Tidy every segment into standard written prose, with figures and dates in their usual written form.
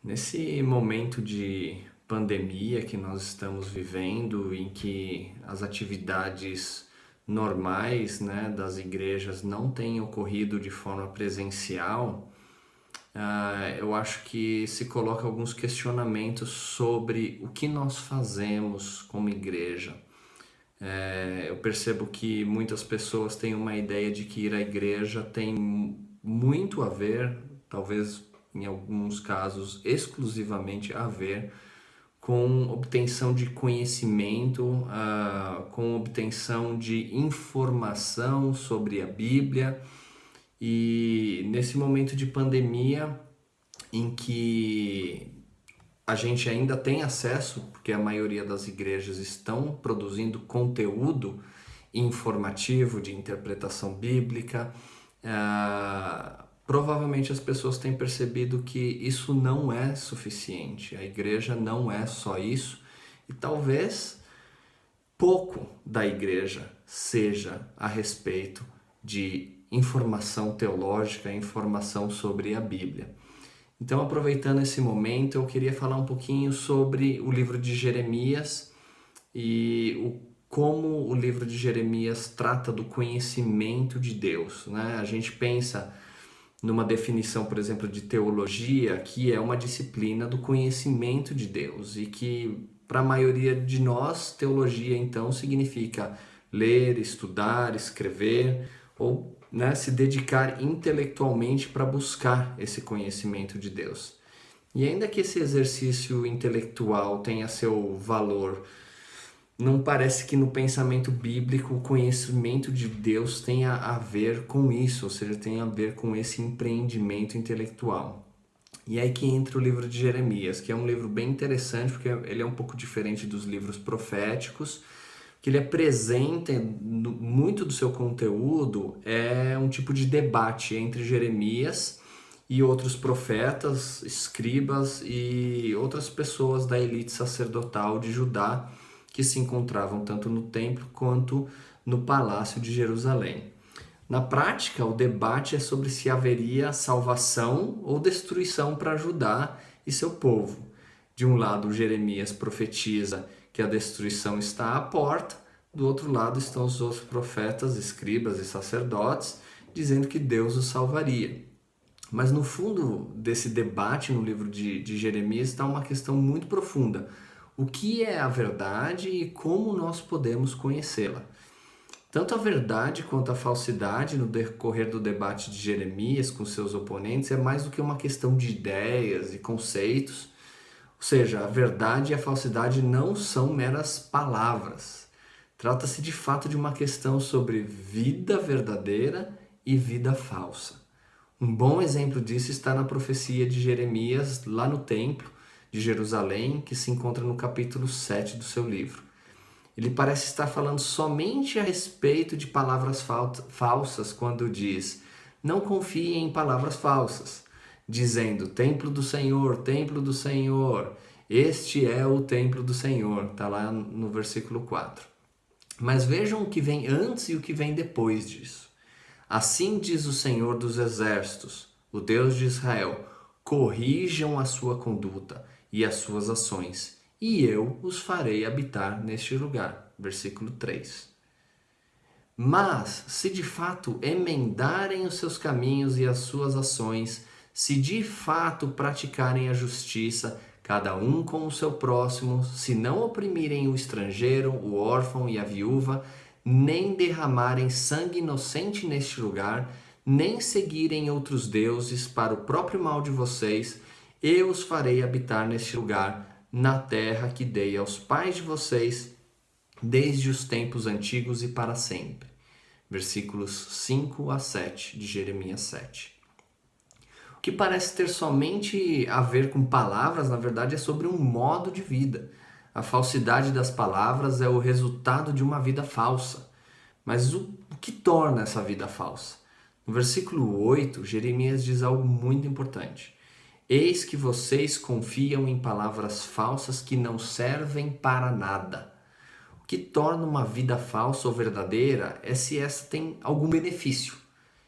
Nesse momento de pandemia que nós estamos vivendo, em que as atividades normais, né, das igrejas não têm ocorrido de forma presencial, eu acho que se coloca alguns questionamentos sobre o que nós fazemos como igreja. Eu percebo que muitas pessoas têm uma ideia de que ir à igreja tem muito a ver, talvez em alguns casos exclusivamente a ver, com obtenção de conhecimento, com obtenção de informação sobre a Bíblia. E nesse momento de pandemia, em que a gente ainda tem acesso, porque a maioria das igrejas estão produzindo conteúdo informativo de interpretação bíblica. Provavelmente as pessoas têm percebido que isso não é suficiente. A igreja não é só isso. E talvez pouco da igreja seja a respeito de informação teológica, informação sobre a Bíblia. Então, aproveitando esse momento, eu queria falar um pouquinho sobre o livro de Jeremias e como o livro de Jeremias trata do conhecimento de Deus, né? A gente pensa numa definição, por exemplo, de teologia, que é uma disciplina do conhecimento de Deus e que, para a maioria de nós, teologia, então, significa ler, estudar, escrever ou, né, se dedicar intelectualmente para buscar esse conhecimento de Deus. E ainda que esse exercício intelectual tenha seu valor, não parece que no pensamento bíblico o conhecimento de Deus tenha a ver com isso, ou seja, tenha a ver com esse empreendimento intelectual. E aí que entra o livro de Jeremias, que é um livro bem interessante, porque ele é um pouco diferente dos livros proféticos, que ele apresenta, muito do seu conteúdo é um tipo de debate entre Jeremias e outros profetas, escribas e outras pessoas da elite sacerdotal de Judá que se encontravam tanto no templo quanto no palácio de Jerusalém. Na prática, o debate é sobre se haveria salvação ou destruição para Judá e seu povo. De um lado, Jeremias profetiza que a destruição está à porta, do outro lado estão os outros profetas, escribas e sacerdotes, dizendo que Deus os salvaria. Mas no fundo desse debate no livro de Jeremias está uma questão muito profunda. O que é a verdade e como nós podemos conhecê-la? Tanto a verdade quanto a falsidade no decorrer do debate de Jeremias com seus oponentes é mais do que uma questão de ideias e conceitos. Ou seja, a verdade e a falsidade não são meras palavras. Trata-se de fato de uma questão sobre vida verdadeira e vida falsa. Um bom exemplo disso está na profecia de Jeremias, lá no templo de Jerusalém, que se encontra no capítulo 7 do seu livro. Ele parece estar falando somente a respeito de palavras falsas quando diz: não confie em palavras falsas, dizendo: templo do Senhor, este é o templo do Senhor. Está lá no versículo 4. Mas vejam o que vem antes e o que vem depois disso. Assim diz o Senhor dos Exércitos, o Deus de Israel: corrijam a sua conduta e as suas ações, e eu os farei habitar neste lugar. Versículo 3. Mas, se de fato emendarem os seus caminhos e as suas ações, se de fato praticarem a justiça, cada um com o seu próximo, se não oprimirem o estrangeiro, o órfão e a viúva, nem derramarem sangue inocente neste lugar, nem seguirem outros deuses para o próprio mal de vocês, eu os farei habitar neste lugar, na terra que dei aos pais de vocês, desde os tempos antigos e para sempre. Versículos 5 a 7 de Jeremias 7. O que parece ter somente a ver com palavras, na verdade, é sobre um modo de vida. A falsidade das palavras é o resultado de uma vida falsa. Mas o que torna essa vida falsa? No versículo 8, Jeremias diz algo muito importante. Eis que vocês confiam em palavras falsas que não servem para nada. O que torna uma vida falsa ou verdadeira é se essa tem algum benefício.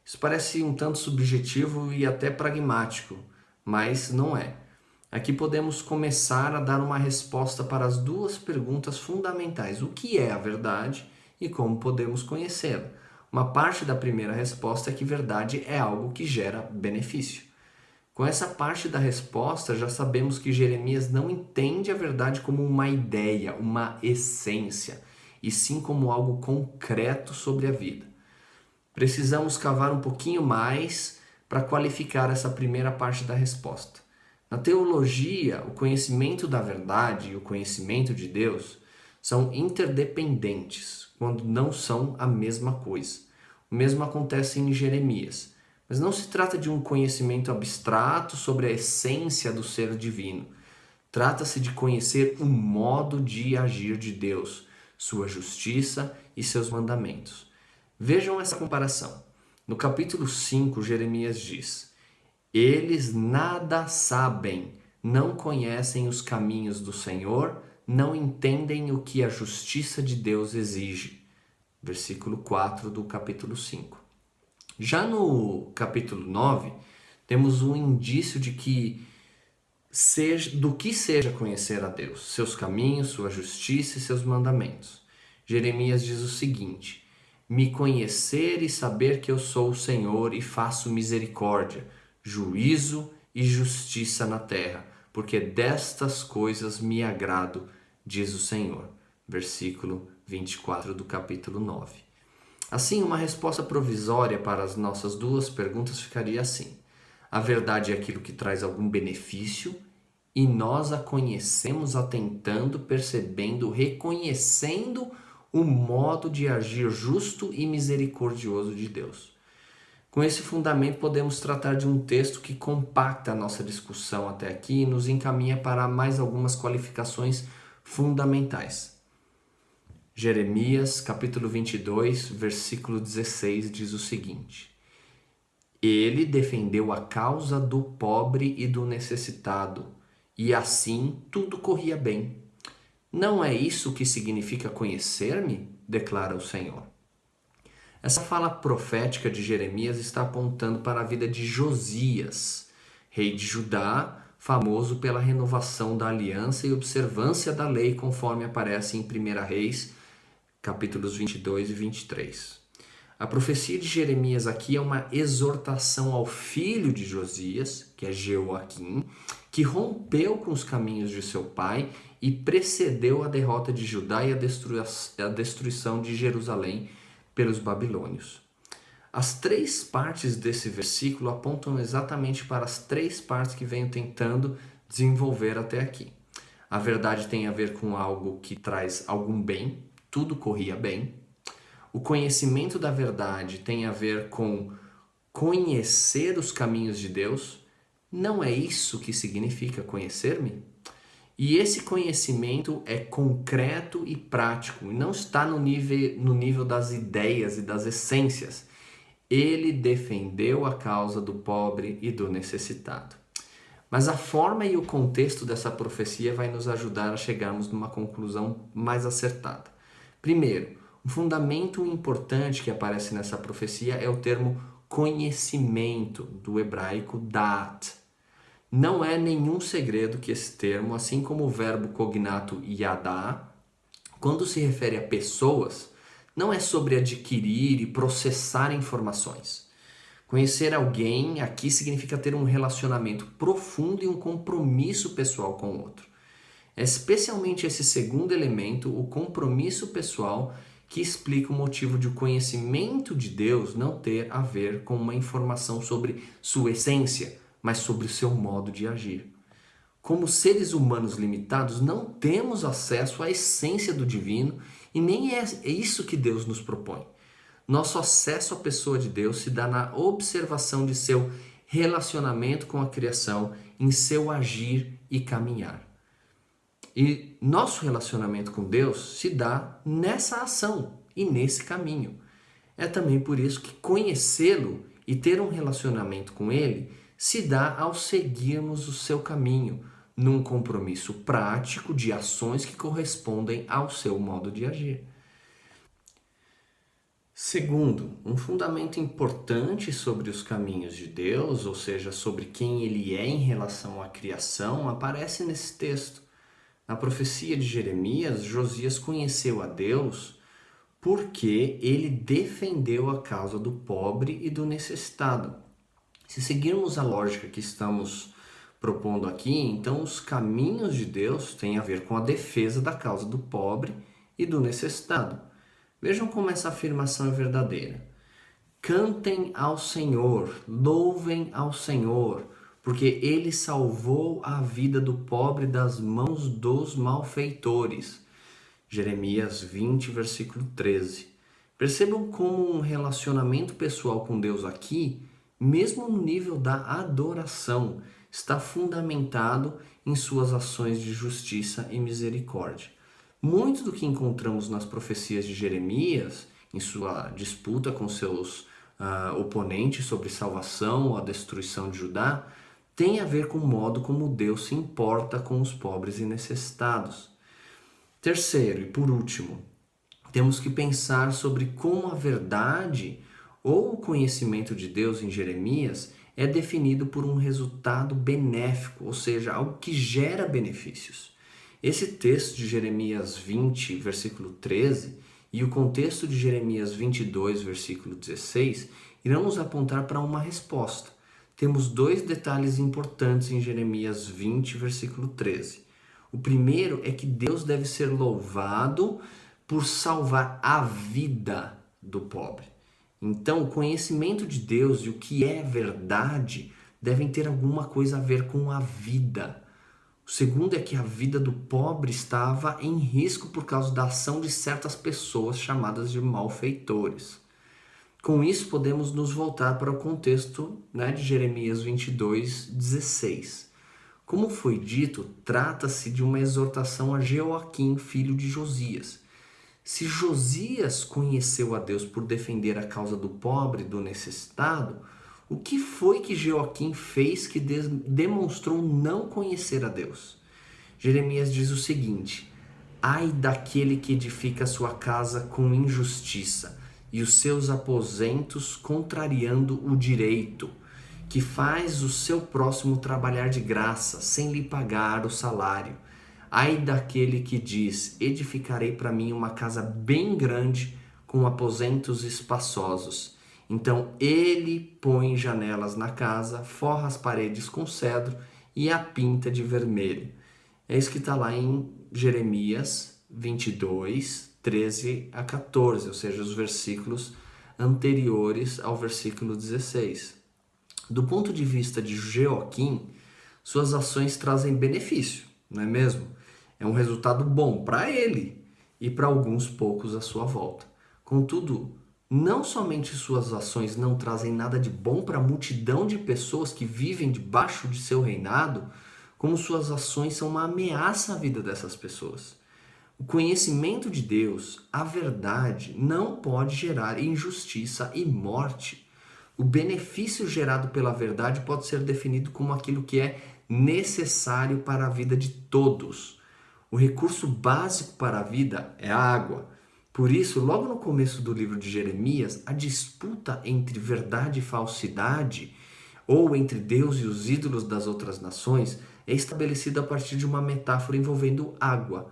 Isso parece um tanto subjetivo e até pragmático, mas não é. Aqui podemos começar a dar uma resposta para as duas perguntas fundamentais: o que é a verdade e como podemos conhecê-la? Uma parte da primeira resposta é que verdade é algo que gera benefício. Com essa parte da resposta, já sabemos que Jeremias não entende a verdade como uma ideia, uma essência, e sim como algo concreto sobre a vida. Precisamos cavar um pouquinho mais para qualificar essa primeira parte da resposta. Na teologia, o conhecimento da verdade e o conhecimento de Deus são interdependentes, quando não são a mesma coisa. O mesmo acontece em Jeremias. Mas não se trata de um conhecimento abstrato sobre a essência do ser divino. Trata-se de conhecer o modo de agir de Deus, sua justiça e seus mandamentos. Vejam essa comparação. No capítulo 5, Jeremias diz: eles nada sabem, não conhecem os caminhos do Senhor, não entendem o que a justiça de Deus exige. Versículo 4 do capítulo 5. Já no capítulo 9, temos um indício de do que seja conhecer a Deus, seus caminhos, sua justiça e seus mandamentos. Jeremias diz o seguinte: me conhecer e saber que eu sou o Senhor e faço misericórdia, juízo e justiça na terra, porque destas coisas me agrado, diz o Senhor. Versículo 24 do capítulo 9. Assim, uma resposta provisória para as nossas duas perguntas ficaria assim: a verdade é aquilo que traz algum benefício e nós a conhecemos atentando, percebendo, reconhecendo o modo de agir justo e misericordioso de Deus. Com esse fundamento, podemos tratar de um texto que compacta a nossa discussão até aqui e nos encaminha para mais algumas qualificações fundamentais. Jeremias, capítulo 22, versículo 16, diz o seguinte: ele defendeu a causa do pobre e do necessitado, e assim tudo corria bem. Não é isso que significa conhecer-me? Declara o Senhor. Essa fala profética de Jeremias está apontando para a vida de Josias, rei de Judá, famoso pela renovação da aliança e observância da lei, conforme aparece em 1 Reis, capítulos 22 e 23. A profecia de Jeremias aqui é uma exortação ao filho de Josias, que é Jeoaquim, que rompeu com os caminhos de seu pai e precedeu a derrota de Judá e a destruição de Jerusalém pelos babilônios. As três partes desse versículo apontam exatamente para as três partes que venho tentando desenvolver até aqui. A verdade tem a ver com algo que traz algum bem, tudo corria bem. O conhecimento da verdade tem a ver com conhecer os caminhos de Deus. Não é isso que significa conhecer-me? E esse conhecimento é concreto e prático, e não está no nível das ideias e das essências. Ele defendeu a causa do pobre e do necessitado. Mas a forma e o contexto dessa profecia vai nos ajudar a chegarmos numa conclusão mais acertada. Primeiro, um fundamento importante que aparece nessa profecia é o termo conhecimento, do hebraico dat. Não é nenhum segredo que esse termo, assim como o verbo cognato yadá, quando se refere a pessoas, não é sobre adquirir e processar informações. Conhecer alguém aqui significa ter um relacionamento profundo e um compromisso pessoal com o outro. É especialmente esse segundo elemento, o compromisso pessoal, que explica o motivo de o conhecimento de Deus não ter a ver com uma informação sobre sua essência, mas sobre o seu modo de agir. Como seres humanos limitados, não temos acesso à essência do divino e nem é isso que Deus nos propõe. Nosso acesso à pessoa de Deus se dá na observação de seu relacionamento com a criação, em seu agir e caminhar. E nosso relacionamento com Deus se dá nessa ação e nesse caminho. É também por isso que conhecê-lo e ter um relacionamento com Ele se dá ao seguirmos o seu caminho, num compromisso prático de ações que correspondem ao seu modo de agir. Segundo, um fundamento importante sobre os caminhos de Deus, ou seja, sobre quem ele é em relação à criação, aparece nesse texto. Na profecia de Jeremias, Josias conheceu a Deus porque ele defendeu a causa do pobre e do necessitado. Se seguirmos a lógica que estamos propondo aqui, então os caminhos de Deus têm a ver com a defesa da causa do pobre e do necessitado. Vejam como essa afirmação é verdadeira. Cantem ao Senhor, louvem ao Senhor, porque Ele salvou a vida do pobre das mãos dos malfeitores. Jeremias 20, versículo 13. Percebam como um relacionamento pessoal com Deus aqui, mesmo no nível da adoração, está fundamentado em suas ações de justiça e misericórdia. Muito do que encontramos nas profecias de Jeremias, em sua disputa com seus oponentes sobre salvação ou a destruição de Judá, tem a ver com o modo como Deus se importa com os pobres e necessitados. Terceiro e por último, temos que pensar sobre como a verdade ou o conhecimento de Deus em Jeremias é definido por um resultado benéfico, ou seja, algo que gera benefícios. Esse texto de Jeremias 20, versículo 13, e o contexto de Jeremias 22, versículo 16, irão nos apontar para uma resposta. Temos dois detalhes importantes em Jeremias 20, versículo 13. O primeiro é que Deus deve ser louvado por salvar a vida do pobre. Então, o conhecimento de Deus e o que é verdade devem ter alguma coisa a ver com a vida. O segundo é que a vida do pobre estava em risco por causa da ação de certas pessoas chamadas de malfeitores. Com isso, podemos nos voltar para o contexto de Jeremias 22, 16. Como foi dito, trata-se de uma exortação a Jeoaquim, filho de Josias. Se Josias conheceu a Deus por defender a causa do pobre e do necessitado, o que foi que Jeoaquim fez que demonstrou não conhecer a Deus? Jeremias diz o seguinte: ai daquele que edifica sua casa com injustiça e os seus aposentos contrariando o direito, que faz o seu próximo trabalhar de graça, sem lhe pagar o salário. Ai daquele que diz: edificarei para mim uma casa bem grande, com aposentos espaçosos. Então ele põe janelas na casa, forra as paredes com cedro e a pinta de vermelho. É isso que está lá em Jeremias 22, 13 a 14, ou seja, os versículos anteriores ao versículo 16. Do ponto de vista de Jeoaquim, suas ações trazem benefício, não é mesmo? É um resultado bom para ele e para alguns poucos à sua volta. Contudo, não somente suas ações não trazem nada de bom para a multidão de pessoas que vivem debaixo de seu reinado, como suas ações são uma ameaça à vida dessas pessoas. O conhecimento de Deus, a verdade, não pode gerar injustiça e morte. O benefício gerado pela verdade pode ser definido como aquilo que é necessário para a vida de todos. O recurso básico para a vida é a água. Por isso, logo no começo do livro de Jeremias, a disputa entre verdade e falsidade, ou entre Deus e os ídolos das outras nações, é estabelecida a partir de uma metáfora envolvendo água.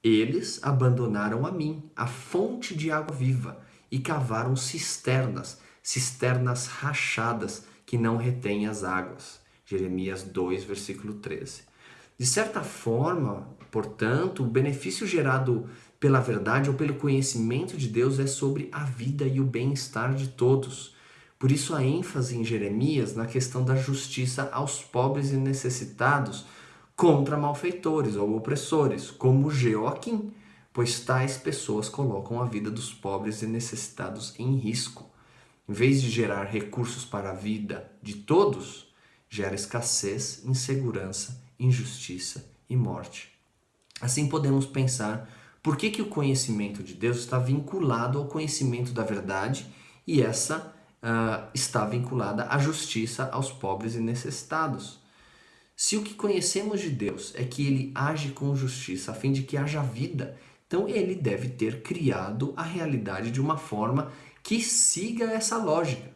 Eles abandonaram a mim, a fonte de água viva, e cavaram cisternas rachadas que não retêm as águas. Jeremias 2, versículo 13. De certa forma, portanto, o benefício gerado pela verdade ou pelo conhecimento de Deus é sobre a vida e o bem-estar de todos. Por isso a ênfase em Jeremias na questão da justiça aos pobres e necessitados contra malfeitores ou opressores, como Jeoaquim, pois tais pessoas colocam a vida dos pobres e necessitados em risco. Em vez de gerar recursos para a vida de todos, gera escassez, insegurança, injustiça e morte. Assim podemos pensar por que o conhecimento de Deus está vinculado ao conhecimento da verdade e essa está vinculada à justiça aos pobres e necessitados. Se o que conhecemos de Deus é que ele age com justiça a fim de que haja vida, Então ele deve ter criado a realidade de uma forma que siga essa lógica.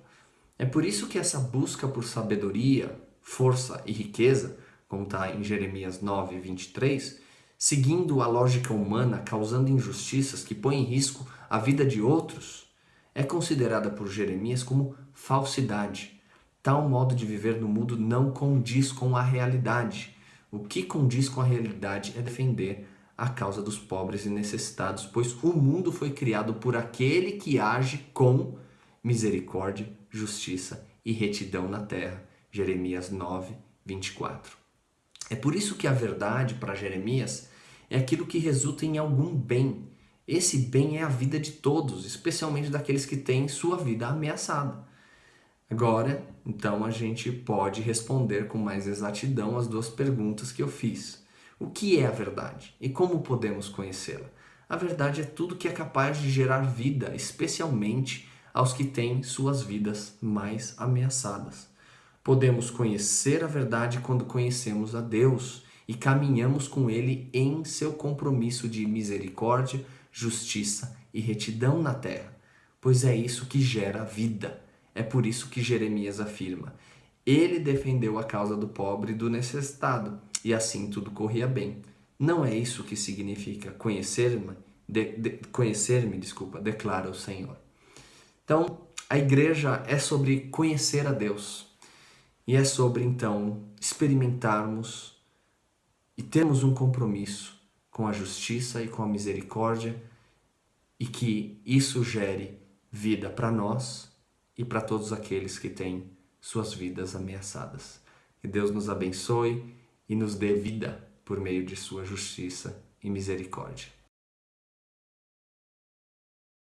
É por isso que essa busca por sabedoria, força e riqueza, como está em Jeremias 9, 23, seguindo a lógica humana, causando injustiças que põem em risco a vida de outros, é considerada por Jeremias como falsidade. Tal modo de viver no mundo não condiz com a realidade. O que condiz com a realidade é defender a causa dos pobres e necessitados, pois o mundo foi criado por aquele que age com misericórdia, justiça e retidão na terra. Jeremias 9, 24. É por isso que a verdade para Jeremias é aquilo que resulta em algum bem. Esse bem é a vida de todos, especialmente daqueles que têm sua vida ameaçada. Agora, então, a gente pode responder com mais exatidão as duas perguntas que eu fiz. O que é a verdade e como podemos conhecê-la? A verdade é tudo que é capaz de gerar vida, especialmente aos que têm suas vidas mais ameaçadas. Podemos conhecer a verdade quando conhecemos a Deus e caminhamos com Ele em seu compromisso de misericórdia, justiça e retidão na terra, pois é isso que gera vida. É por isso que Jeremias afirma: ele defendeu a causa do pobre e do necessitado, e assim tudo corria bem. Não é isso que significa conhecer-me, declara o Senhor. Então, a igreja é sobre conhecer a Deus. E é sobre, então, experimentarmos e termos um compromisso com a justiça e com a misericórdia e que isso gere vida para nós e para todos aqueles que têm suas vidas ameaçadas. Que Deus nos abençoe e nos dê vida por meio de sua justiça e misericórdia.